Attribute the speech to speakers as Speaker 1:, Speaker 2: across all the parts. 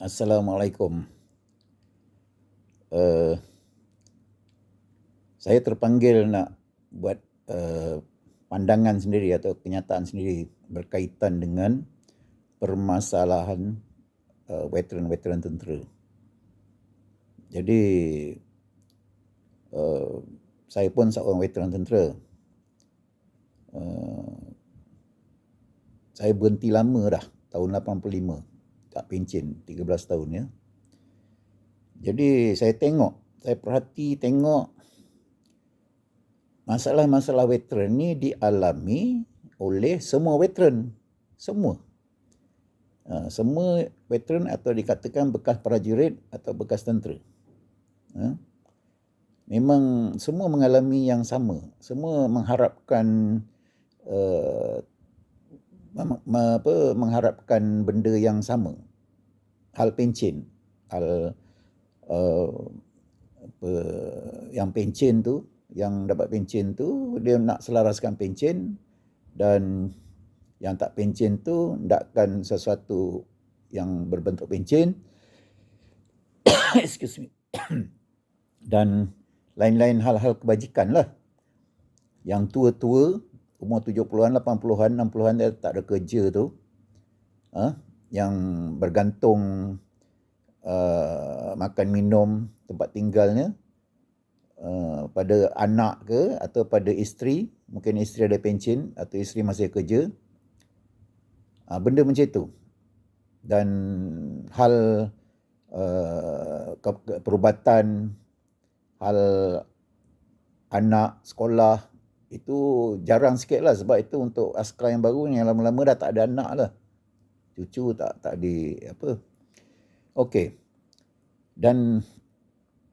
Speaker 1: Assalamualaikum. Uh, saya terpanggil nak buat pandangan sendiri atau kenyataan sendiri berkaitan dengan permasalahan veteran-veteran tentera. Jadi saya pun seorang veteran tentera. Saya berhenti lama dah, tahun 85. Tak pencen, 13 tahun ya. Jadi saya perhati tengok masalah-masalah veteran ni dialami oleh semua veteran. Semua veteran atau dikatakan bekas prajurit atau bekas tentera. Memang semua mengalami yang sama. Semua mengharapkan mengharapkan benda yang sama. Hal pencen, hal yang pencen tu, yang dapat pencen tu dia nak selaraskan pencen, dan yang tak pencen tu nakkan sesuatu yang berbentuk pencen. Excuse me. Dan lain-lain hal-hal kebajikan lah. Yang tua-tua, umur 70-an, 80-an, 60-an dia tak ada kerja tu, yang bergantung makan minum, tempat tinggalnya pada anak ke atau pada isteri. Mungkin isteri ada pencen atau isteri masih kerja. Benda macam itu. Dan hal perubatan, hal anak sekolah itu jarang sikit lah, sebab itu untuk askar yang baru yang lama-lama dah tak ada anak lah, cucu tak di apa. Okey. Dan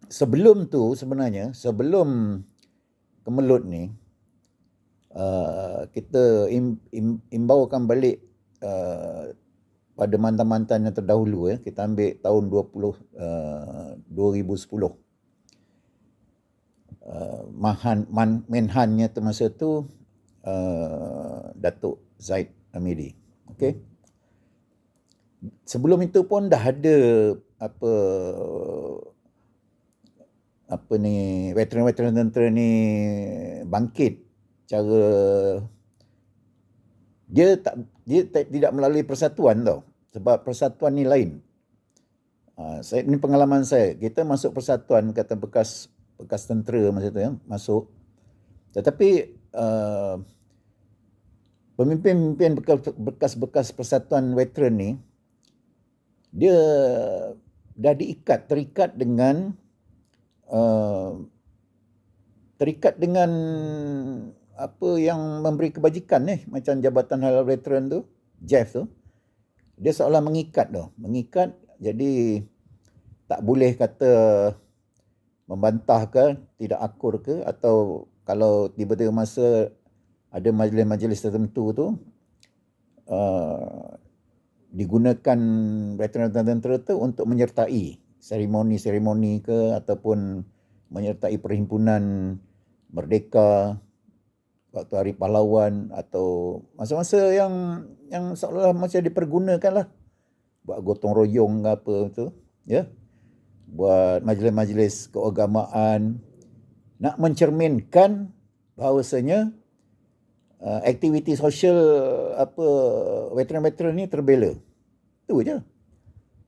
Speaker 1: sebelum tu sebenarnya, sebelum kemelut ni, kita imbaukan balik pada mantan-mantan yang terdahulu. Kita ambil tahun 2010. Menhannya tu masa tu Datuk Zaid Amiri. Okey. Sebelum itu pun dah ada veteran-veteran tentera ni bangkit. Cara dia tidak melalui persatuan tau. Sebab persatuan ni lain. Ini pengalaman saya. Kita masuk persatuan, kata bekas tentera masa tu masuk. Tetapi pemimpin bekas persatuan veteran ni, dia dah terikat dengan apa yang memberi kebajikan macam Jabatan Halal Veteran tu, JEF tu. Dia seolah mengikat, jadi tak boleh kata membantah ke, tidak akur ke, atau kalau tiba-tiba masa ada majlis-majlis tertentu tu digunakan veteran tentera tu untuk menyertai seremoni-seremoni ke, ataupun menyertai perhimpunan merdeka waktu Hari Pahlawan, atau masa-masa yang seolah macam dipergunakan lah buat gotong royong ke apa tu, buat majlis-majlis keagamaan, nak mencerminkan bahawasanya aktiviti sosial veteran-veteran ni terbela. Itu je.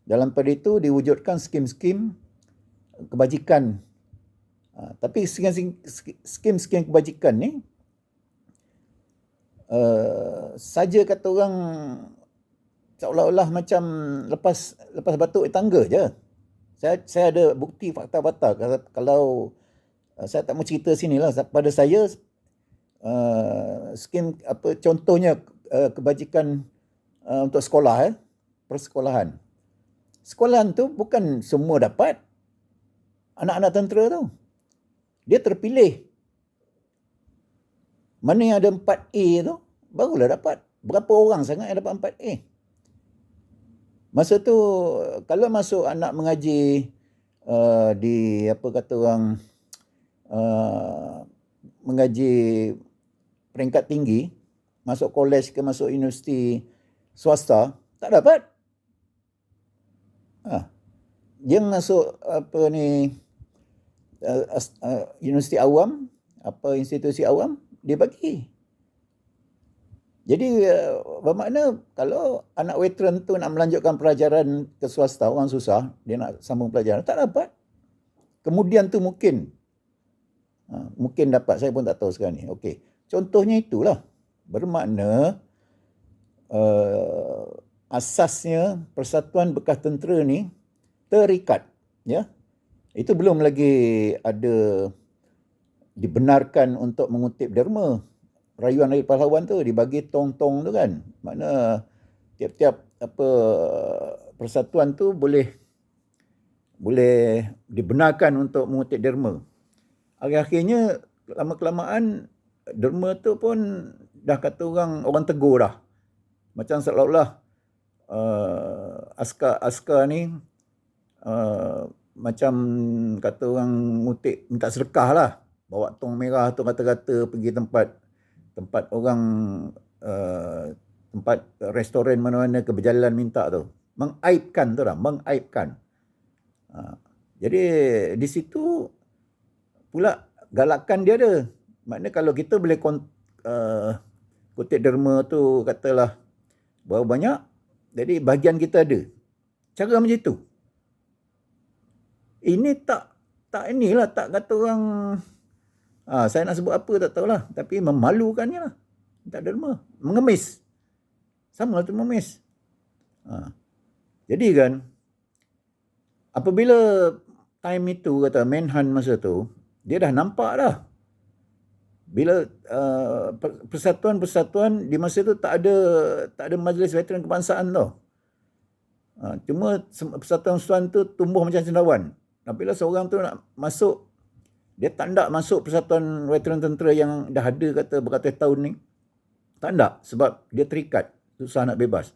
Speaker 1: Dalam pada itu diwujudkan skim-skim kebajikan. Tapi skim-skim kebajikan ni saja kata orang seolah-olah macam lepas batuk tangga je. Saya ada bukti fakta-fakta. Kalau saya tak mau cerita sinilah, pada saya skim contohnya kebajikan untuk sekolah, persekolahan. Sekolahan tu bukan semua dapat. Anak-anak tentera tu, dia terpilih. Mana yang ada 4A tu barulah dapat. Berapa orang sangat yang dapat 4A? Masa tu kalau masuk anak mengaji di mengaji peringkat tinggi, masuk kolej ke masuk universiti swasta, tak dapat. Dia masuk universiti awam, institusi awam, dia bagi. Jadi bermakna kalau anak veteran tu nak melanjutkan pelajaran ke swasta, orang susah, dia nak sambung pelajaran, tak dapat. Kemudian tu mungkin dapat, saya pun tak tahu sekarang ni. Okey, contohnya itulah. Bermakna asasnya Persatuan Bekas Tentera ni terikat, ya. Itu belum lagi ada dibenarkan untuk mengutip derma. Rayuan Hari Pahlawan tu dibagi tong-tong tu kan. Makna tiap-tiap persatuan tu boleh dibenarkan untuk mengutip derma. Akhir-akhirnya lama-kelamaan derma tu pun dah kata orang tegur dah. Macam seolah-olah askar ni macam kata orang ngutip minta sedekah lah. Bawa tong merah tu kata-kata pergi tempat orang tempat restoran mana-mana ke berjalan minta tu. Mengaibkan tu dah, mengaibkan. Jadi di situ pula galakan dia ada. Maknanya kalau kita boleh kutip derma tu katalah berapa banyak, jadi bahagian kita ada. Cara macam itu. Ini tak kata orang saya nak sebut apa tak tahulah, tapi memalukannya lah. Tak derma, mengemis. Sama tu mengemis. Jadi kan apabila time itu kata Menhan masa tu, dia dah nampak dah. Bila persatuan-persatuan di masa itu tak ada majlis veteran kebangsaan tau. Cuma persatuan-persatuan tu tumbuh macam cendawan. Apabila seorang tu nak masuk, dia tak nak masuk persatuan veteran tentera yang dah ada kata beratus tahun ni. Tak nak, sebab dia terikat, susah nak bebas.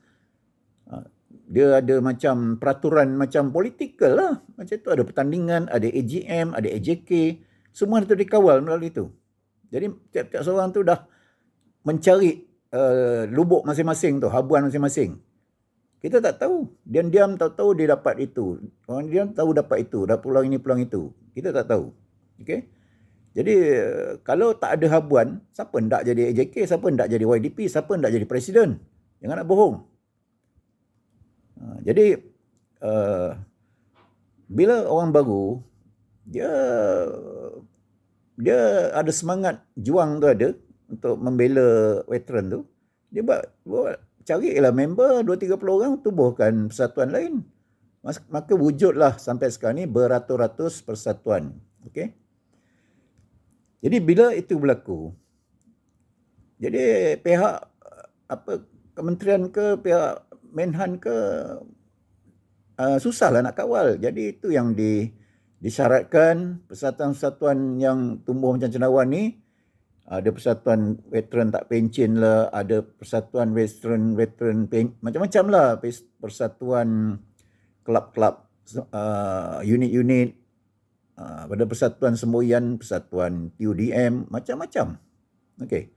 Speaker 1: Dia ada macam peraturan macam politikal lah. Macam tu ada pertandingan, ada AGM, ada AJK. Semua itu dikawal melalui itu. Jadi tiap-tiap seorang tu dah mencari lubuk masing-masing tu, habuan masing-masing. Kita tak tahu. Diam-diam tahu-tahu dia dapat itu. Orang dia tahu dapat itu, dapat peluang ini, peluang itu. Kita tak tahu. Okey. Jadi kalau tak ada habuan, siapa nak jadi AJK, siapa nak jadi YDP, siapa nak jadi presiden? Jangan nak bohong. Jadi bila orang baru, dia ada semangat juang tu ada untuk membela veteran tu. Dia buat carilah member 2-30 orang, tubuhkan persatuan lain. Maka wujudlah sampai sekarang ni beratus-ratus persatuan. Okey. Jadi bila itu berlaku, jadi pihak kementerian ke pihak Menhan ke susahlah nak kawal. Jadi itu yang disyaratkan persatuan-persatuan yang tumbuh macam cendawan ni. Ada persatuan veteran tak pencen lah, ada persatuan veteran macam-macam lah, persatuan kelab-kelab, unit-unit, pada persatuan semboyan, persatuan TUDM, macam-macam. Okey.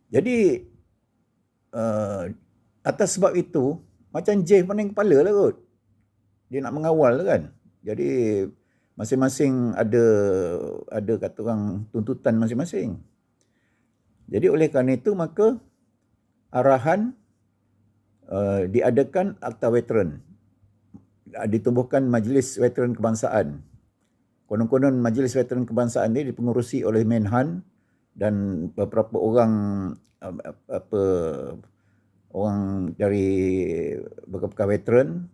Speaker 1: Jadi atas sebab itu, macam J pening kepala lah kot. Dia nak mengawal kan. Jadi masing-masing ada kata orang tuntutan masing-masing. Jadi oleh kerana itu maka arahan diadakan Akta Veteran. Ditumbuhkan Majlis Veteran Kebangsaan. Konon-konon Majlis Veteran Kebangsaan ini dipengurusi oleh Menhan dan beberapa orang orang dari bekas veteran.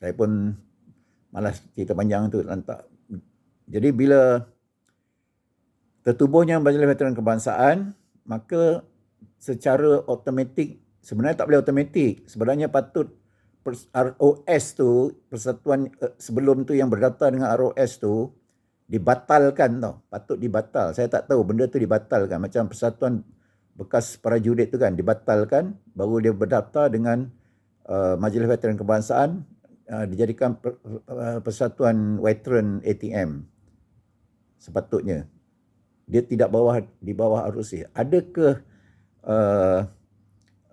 Speaker 1: Saya pun malas cerita panjang tu lantak. Jadi bila tertubuhnya Majlis Veteran Kebangsaan, maka secara automatik, sebenarnya tak boleh automatik, sebenarnya patut ROS tu, persatuan sebelum tu yang berdaftar dengan ROS tu, dibatalkan tau, patut dibatal. Saya tak tahu benda tu dibatalkan, macam persatuan bekas prajurit tu kan, dibatalkan, baru dia berdaftar dengan Majlis Veteran Kebangsaan, dijadikan persatuan veteran ATM. Sepatutnya dia tidak di bawah ROC. Adakah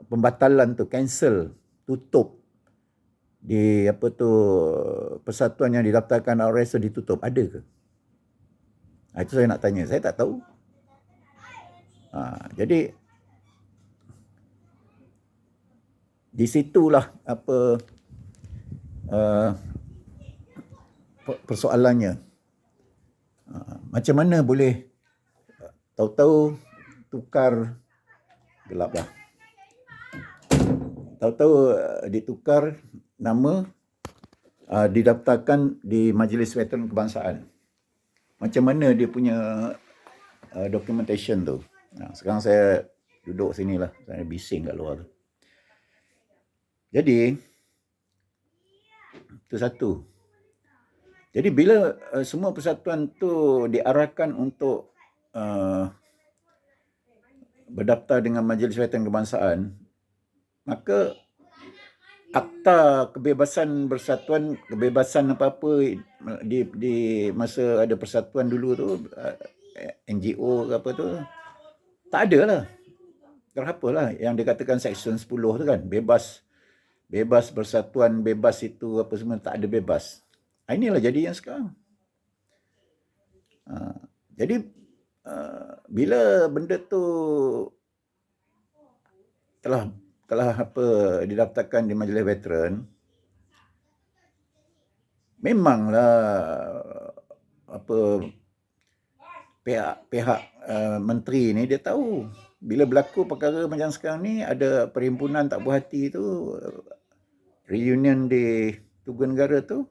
Speaker 1: pembatalan tu, cancel, tutup di apa tu persatuan yang didaftarkan RS tu ditutup, ada ke? Itu saya nak tanya, saya tak tahu. Jadi di situlah apa persoalannya. Macam mana boleh tahu-tahu tukar, gelap lah, tahu-tahu ditukar nama, didaftarkan di Majlis Veteran Kebangsaan. Macam mana dia punya documentation tu. Sekarang saya duduk sini lah, saya bising kat luar tu. Jadi itu satu. Jadi bila semua persatuan tu diarahkan untuk berdaftar dengan Majlis Veteran Kebangsaan, maka akta kebebasan bersatuan, kebebasan apa-apa di masa ada persatuan dulu tu, NGO ke apa tu, tak ada lah. Kenapa lah yang dikatakan Seksyen 10 tu kan, bebas bersatuan, bebas itu apa semua, tak ada bebas. Inilah jadi yang sekarang. Jadi bila benda tu telah didaftarkan di Majlis Veteran, memanglah pihak menteri ni dia tahu bila berlaku perkara macam sekarang ni, ada perhimpunan tak puas hati tu, reunion di Tugu Negara tu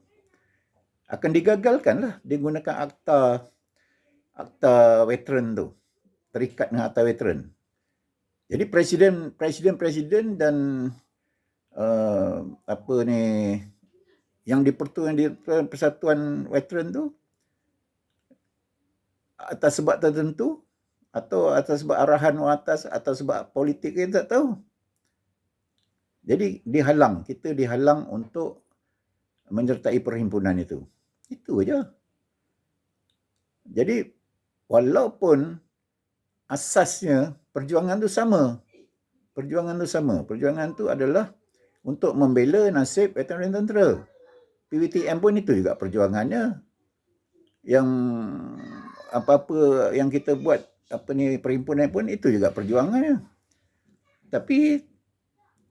Speaker 1: akan digagalkan lah. Dia gunakan akta veteran tu, terikat dengan akta veteran. Jadi presiden dan yang dipertuan di Persatuan Veteran tu atas sebab tertentu atau atas sebab arahan atas atau sebab politik, kita tak tahu. Jadi kita dihalang untuk menyertai perhimpunan itu. Itu aja. Jadi walaupun asasnya perjuangan tu sama. Perjuangan tu adalah untuk membela nasib veteran tentera. PVTM pun itu juga perjuangannya. Yang apa-apa yang kita buat, perhimpunan pun itu juga perjuangannya. Tapi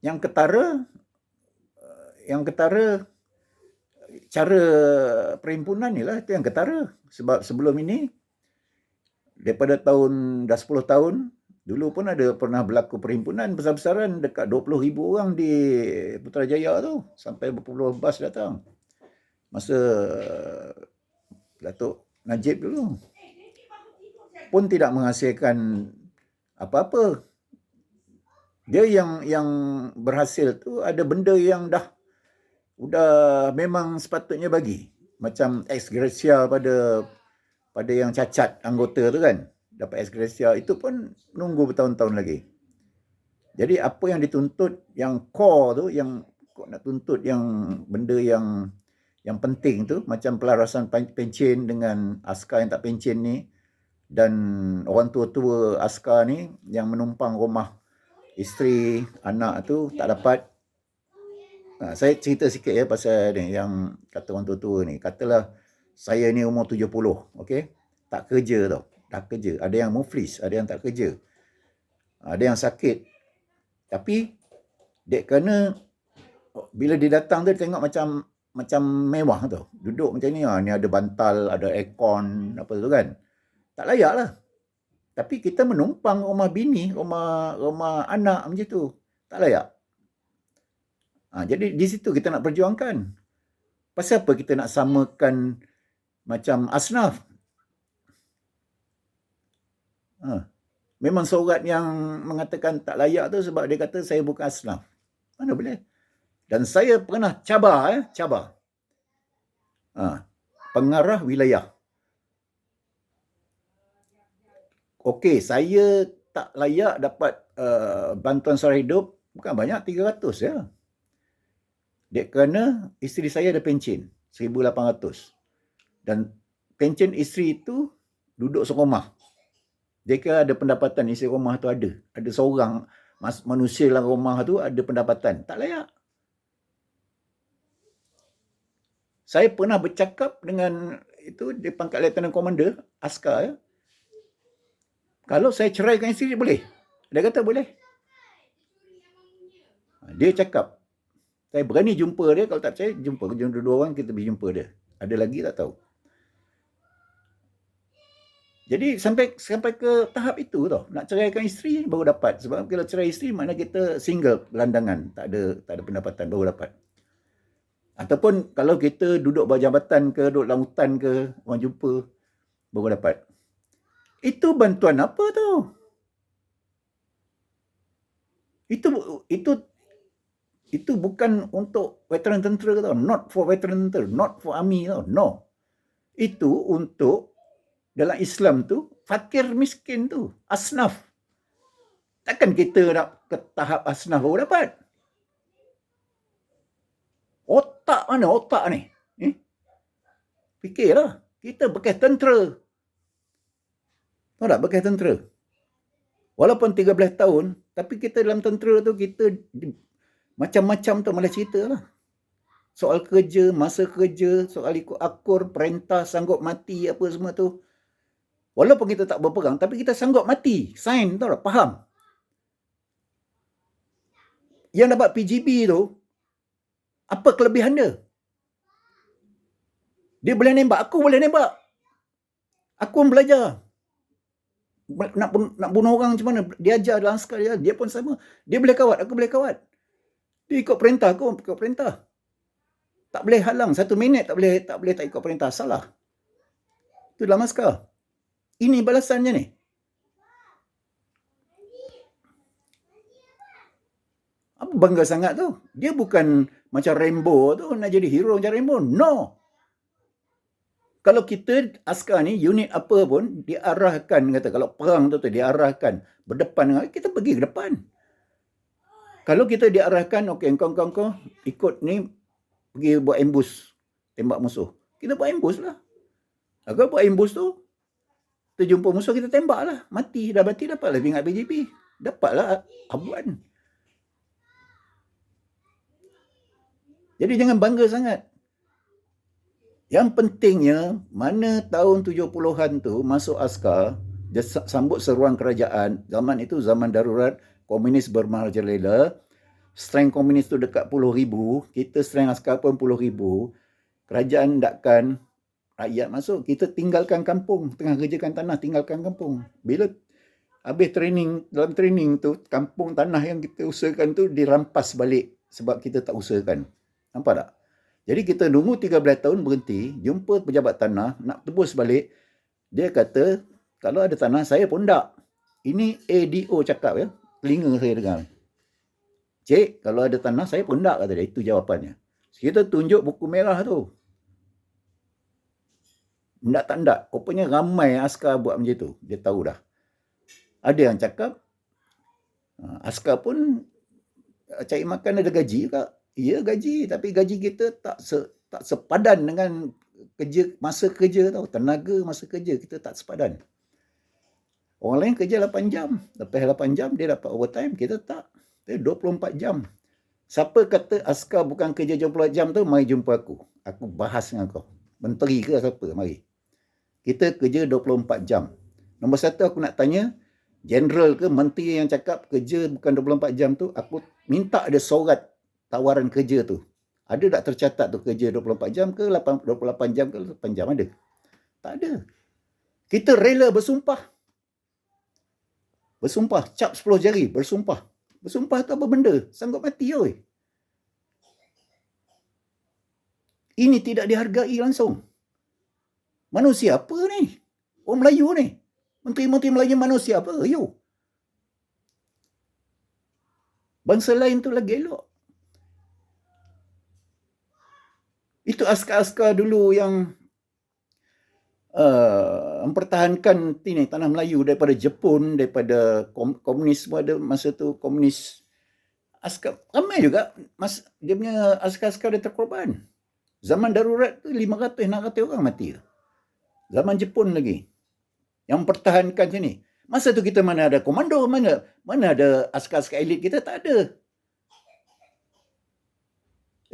Speaker 1: yang ketara cara perhimpunan ni lah, itu yang ketara. Sebab sebelum ini, daripada dah 10 tahun, dulu pun pernah berlaku perhimpunan besar-besaran dekat 20,000 orang di Putrajaya tu, sampai berpuluh bas datang. Masa Datuk Najib dulu. Pun tidak menghasilkan apa-apa. Dia yang berhasil tu ada benda yang dah memang sepatutnya bagi. Macam ex gratia pada yang cacat anggota tu kan. Dapat ex gratia, itu pun menunggu bertahun-tahun lagi. Jadi apa yang dituntut, yang core tu, yang nak tuntut yang benda yang penting tu, macam pelarasan pencen dengan askar yang tak pencen ni, dan orang tua-tua askar ni yang menumpang rumah isteri, anak tu tak dapat. Saya cerita sikit ya pasal ni, yang kata orang tua-tua ni. Katalah saya ni umur 70, okey? Tak kerja tau. Tak kerja. Ada yang muflis, ada yang tak kerja. Ada yang sakit. Tapi dek kerana bila dia datang tu, dia tengok macam mewah tau. Duduk macam ni, ni ada bantal, ada aircon, apa tu kan. Tak layak lah. Tapi kita menumpang rumah bini, rumah anak macam tu. Tak layak. Jadi di situ kita nak perjuangkan. Pasal apa kita nak samakan macam asnaf? Memang surat yang mengatakan tak layak tu sebab dia kata saya bukan asnaf. Mana boleh? Dan saya pernah cabar. Pengarah wilayah. Okey, saya tak layak dapat bantuan sara hidup, bukan banyak, 300 ya. Dek kerana isteri saya ada pencen 1,800. Dan pencen isteri itu duduk serumah. Jika ada pendapatan isi rumah tu ada seorang manusia dalam rumah tu ada pendapatan, tak layak. Saya pernah bercakap dengan itu di pangkat Lieutenant Commander, askar ya. Kalau saya ceraikan isteri boleh? Dia kata boleh. Dia cakap, saya berani jumpa dia, kalau tak percaya jumpa dua orang, kita pergi jumpa dia. Ada lagi tak tahu. Jadi sampai ke tahap itu tau, nak ceraikan isteri baru dapat. Sebab kalau cerai isteri makna kita single, gelandangan, tak ada pendapatan baru dapat. Ataupun kalau kita duduk berjabatan ke, duduk dalam hutan ke, orang jumpa, baru dapat. Itu bantuan apa tu? Itu bukan untuk veteran tentera tau. Not for veteran tentera, not for army tau. No. Itu untuk dalam Islam tu fakir miskin tu, asnaf. Takkan kita nak ke tahap asnaf baru dapat? Otak mana otak ni? Fikirlah. Kita bekas tentera. Tahu tak bekas tentera? Walaupun 13 tahun, tapi kita dalam tentera tu, kita macam-macam tu malah cerita lah. Soal kerja, masa kerja, soal ikut akur, perintah, sanggup mati, apa semua tu. Walaupun kita tak berperang, tapi kita sanggup mati. Sign, tahu tak? Faham? Yang dapat PGB tu, apa kelebihan dia? Dia boleh nembak, aku boleh nembak. Aku belajar. Nak bunuh orang macam mana? Dia ajar dalam askar dia pun sama. Dia boleh kawat, aku boleh kawat. Dia ikut perintah, aku ikut perintah. Tak boleh halang, 1 minit tak boleh tak ikut perintah. Salah. Itu dalam askar. Ini balasannya ni. Apa bangga sangat tu? Dia bukan macam Rambo tu, nak jadi hero macam Rambo. No. Kalau kita askar ni, unit apa pun, diarahkan, kata kalau perang tu diarahkan berdepan, kita pergi ke depan. Kalau kita diarahkan, okey, kau ikut ni, pergi buat ambush, tembak musuh. Kita buat ambush lah. Kalau buat ambush tu, kita jumpa musuh, kita tembak lah. Mati, dah mati, dapatlah pingat BJP. Dapatlah abuan. Jadi jangan bangga sangat. Yang pentingnya, mana tahun 70-an tu masuk askar, dia sambut seruan kerajaan. Zaman itu zaman darurat, komunis bermerajalela. Strength komunis tu dekat 10,000. Kita strength askar pun 10,000. Kerajaan hendakkan rakyat masuk. Kita tinggalkan kampung. Tengah kerjakan tanah, tinggalkan kampung. Bila habis training, dalam training tu, kampung tanah yang kita usahakan tu dirampas balik sebab kita tak usahakan. Nampak tak? Jadi kita nunggu 13 tahun berhenti, jumpa pejabat tanah, nak tebus balik. Dia kata, kalau ada tanah, saya pun tak. Ini ADO cakap ya, telinga saya dengar. Cik, kalau ada tanah, saya pun tak, kata dia. Itu jawapannya. Kita tunjuk buku merah tu. Tak ndak. Rupanya ramai askar buat macam tu. Dia tahu dah. Ada yang cakap, askar pun cari makan ada gaji juga. Ya gaji, tapi gaji kita tak sepadan dengan masa kerja tau. Tenaga masa kerja kita tak sepadan. Orang lain kerja 8 jam. Lepas 8 jam dia dapat overtime, kita tak. Dia 24 jam. Siapa kata askar bukan kerja 24 jam tu, mari jumpa aku. Aku bahas dengan kau. Menteri ke siapa, mari. Kita kerja 24 jam. Nombor satu aku nak tanya, general ke menteri yang cakap kerja bukan 24 jam tu, aku minta ada surat tawaran kerja tu. Ada tak tercatat tu kerja 24 jam ke 28 jam ke 8 jam ada? Tak ada. Kita rela bersumpah. Bersumpah, cap 10 jari, bersumpah. Bersumpah tu apa benda? Sanggup mati oi. Ini tidak dihargai langsung. Manusia apa ni? Orang Melayu ni. Menteri-menteri Melayu manusia apa? Yo. Bangsa lain tu lagi elok. Itu askar-askar dulu yang mempertahankan tanah Melayu daripada Jepun, daripada komunis pada masa tu, komunis. Askar ramai juga dia punya askar-askar dia terkorban. Zaman darurat tu 500-600 orang mati. Zaman Jepun lagi. Yang mempertahankan sini. Masa tu kita mana ada komando, mana ada askar-askar elit, kita tak ada.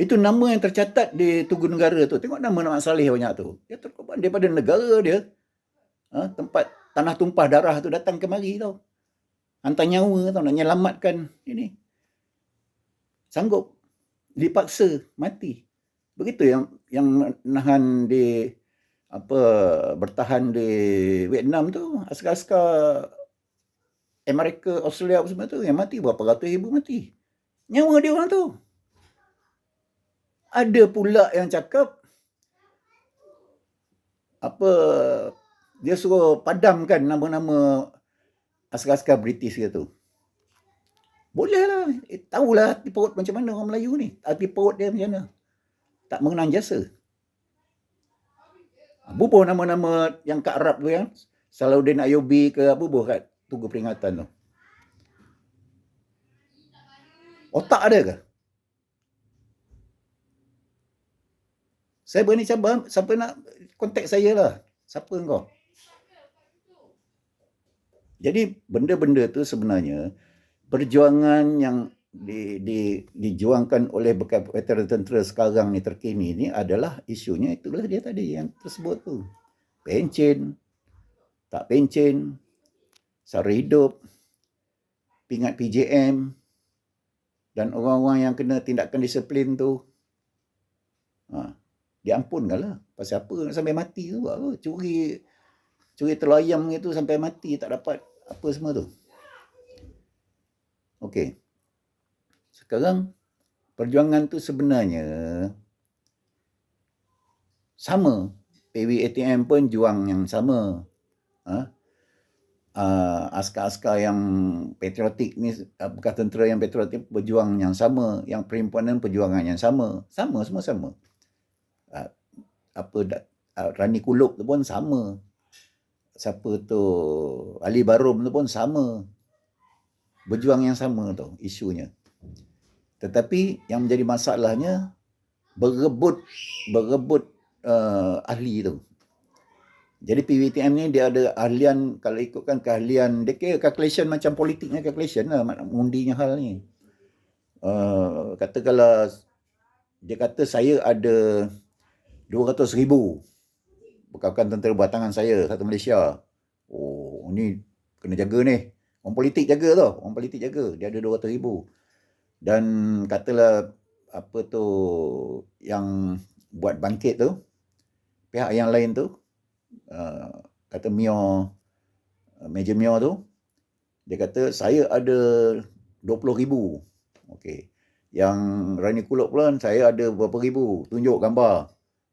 Speaker 1: Itu nama yang tercatat di Tugu Negara tu. Tengok nama Mat Salleh banyak tu. Dia terkorban daripada negara dia. Tempat tanah tumpah darah tu datang kemari tau. Hantar nyawa tau, nak nyelamatkan ini. Sanggup. Dipaksa mati. Begitu yang nahan di bertahan di Vietnam tu, askar-askar Amerika, Australia semua tu yang mati berapa ratus ribu mati. Nyawa dia orang tu. Ada pula yang cakap dia suruh padamkan nama-nama askar-askar British dia tu. Boleh lah. Tahulah hati perut macam mana orang Melayu ni. Hati perut dia macam mana. Tak mengenang jasa. Bubuh nama-nama yang kat Arab tu yang Salahuddin Ayyubi ke bubuh kat Tugu Peringatan tu. Otak ada ke? Saya berani cabar, siapa nak kontak saya lah. Siapa engkau? Jadi benda-benda tu sebenarnya perjuangan yang dijuangkan oleh bekas veteran tentera sekarang ni terkini ni adalah isunya itulah dia tadi yang tersebut tu. Pencen, tak pencen, sara hidup, pingat PJM dan orang-orang yang kena tindakan disiplin tu. Diampunkan lah. Pasal apa sampai mati tu? Curi telur ayam itu sampai mati tak dapat apa semua tu. Okey. Sekarang perjuangan tu sebenarnya sama. PWATM pun juang yang sama. Askar-askar yang patriotik ni, bekas tentera yang patriotik berjuang yang sama. Yang perhimpunan perjuangan yang sama. Sama, semua sama. Rani Kulub tu pun sama. Siapa tu Ali Barum tu pun sama. Berjuang yang sama tu isunya. Tetapi yang menjadi masalahnya berebut ahli tu. Jadi PWTM ni dia ada ahlian, kalau ikutkan keahlian, dia kira calculation macam politiknya calculation lah, mengundinya hal ni. Katakanlah dia kata saya ada 200,000 bekalkan tentera bertangan saya satu Malaysia. Oh, ni kena jaga ni. Orang politik jaga tau. Orang politik jaga. Dia ada 200,000. Dan katalah yang buat bangkit tu, pihak yang lain tu, kata Major Mio tu, dia kata saya ada 20,000. Okey. Yang Rani Kulub pula saya ada berapa ribu. Tunjuk gambar.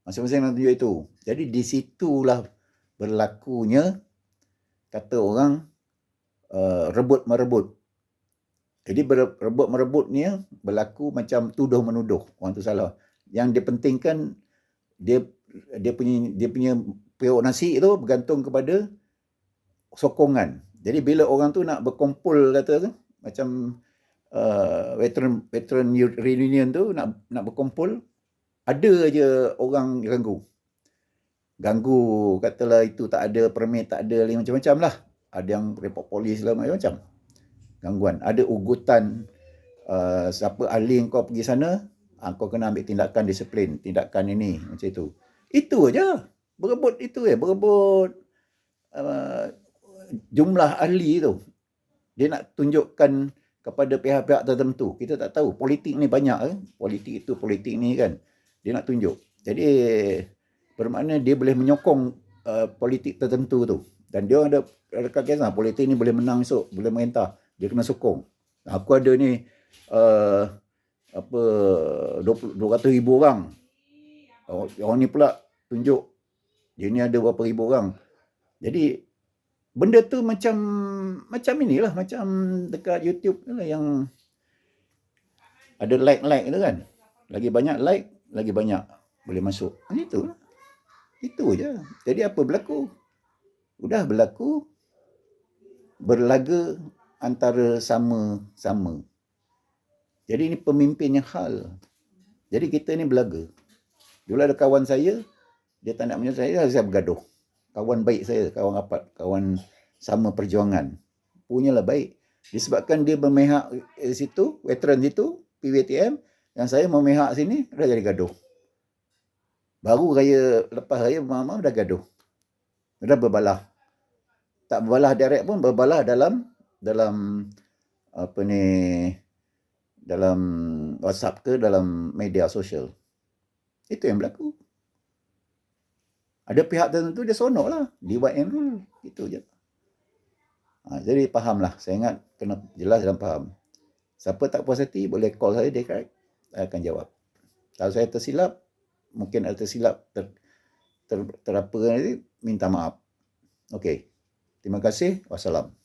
Speaker 1: Masing-masing nak tunjuk itu. Jadi di situlah berlakunya kata orang rebut-merebut. Jadi rebut-merebut ni berlaku macam tuduh-menuduh. Orang tu salah. Yang dipentingkan dia punya periuk nasi itu bergantung kepada sokongan. Jadi bila orang tu nak berkumpul kata tu, macam veteran reunion tu nak berkumpul, ada aja orang ganggu katalah itu tak ada permit, tak ada macam-macam lah. Ada yang report polis lah macam-macam gangguan. Ada ugutan siapa ahli kau pergi sana, kau kena ambil tindakan disiplin, tindakan ini macam itu. Itu aja. Berebut itu berebut jumlah ahli tu. Dia nak tunjukkan kepada pihak-pihak tertentu. Kita tak tahu. Politik ni banyak politik itu, politik ni kan. Dia nak tunjuk. Jadi bermakna dia boleh menyokong politik tertentu tu. Dan dia ada kisah politik ni boleh menang esok, boleh merintah. Dia kena sokong. Aku ada ni 200,000 orang. Orang ni pula tunjuk dia ni ada berapa ribu orang. Jadi benda tu macam inilah, macam dekat YouTube tu lah yang ada like tu kan. Lagi banyak like, lagi banyak boleh masuk. Itulah. Itu je. Jadi apa berlaku? Sudah berlaku berlaga antara sama-sama. Jadi ini pemimpin yang hal. Jadi kita ni berlaga. Dulu ada kawan saya, dia tak nak menyertai saya bergaduh. Kawan baik saya, kawan rapat, kawan sama perjuangan. Punyalah baik. Disebabkan dia bermihak situ, veteran situ, PWTM, Yang saya memihak sini, dah jadi gaduh. Baru lepas raya Mama dah gaduh. Dah berbalah. Tak berbalah direct pun, berbalah dalam apa ni, dalam WhatsApp ke dalam media sosial. Itu yang berlaku. Ada pihak tertentu dia sonok lah. Divide and rule. Itu je. Jadi fahamlah. Saya ingat kena jelas dan faham. Siapa tak puas hati boleh call saya direct. Saya akan jawab. Kalau saya tersilap, mungkin ada tersilap terapa nanti, minta maaf. Okey. Terima kasih. Wassalam.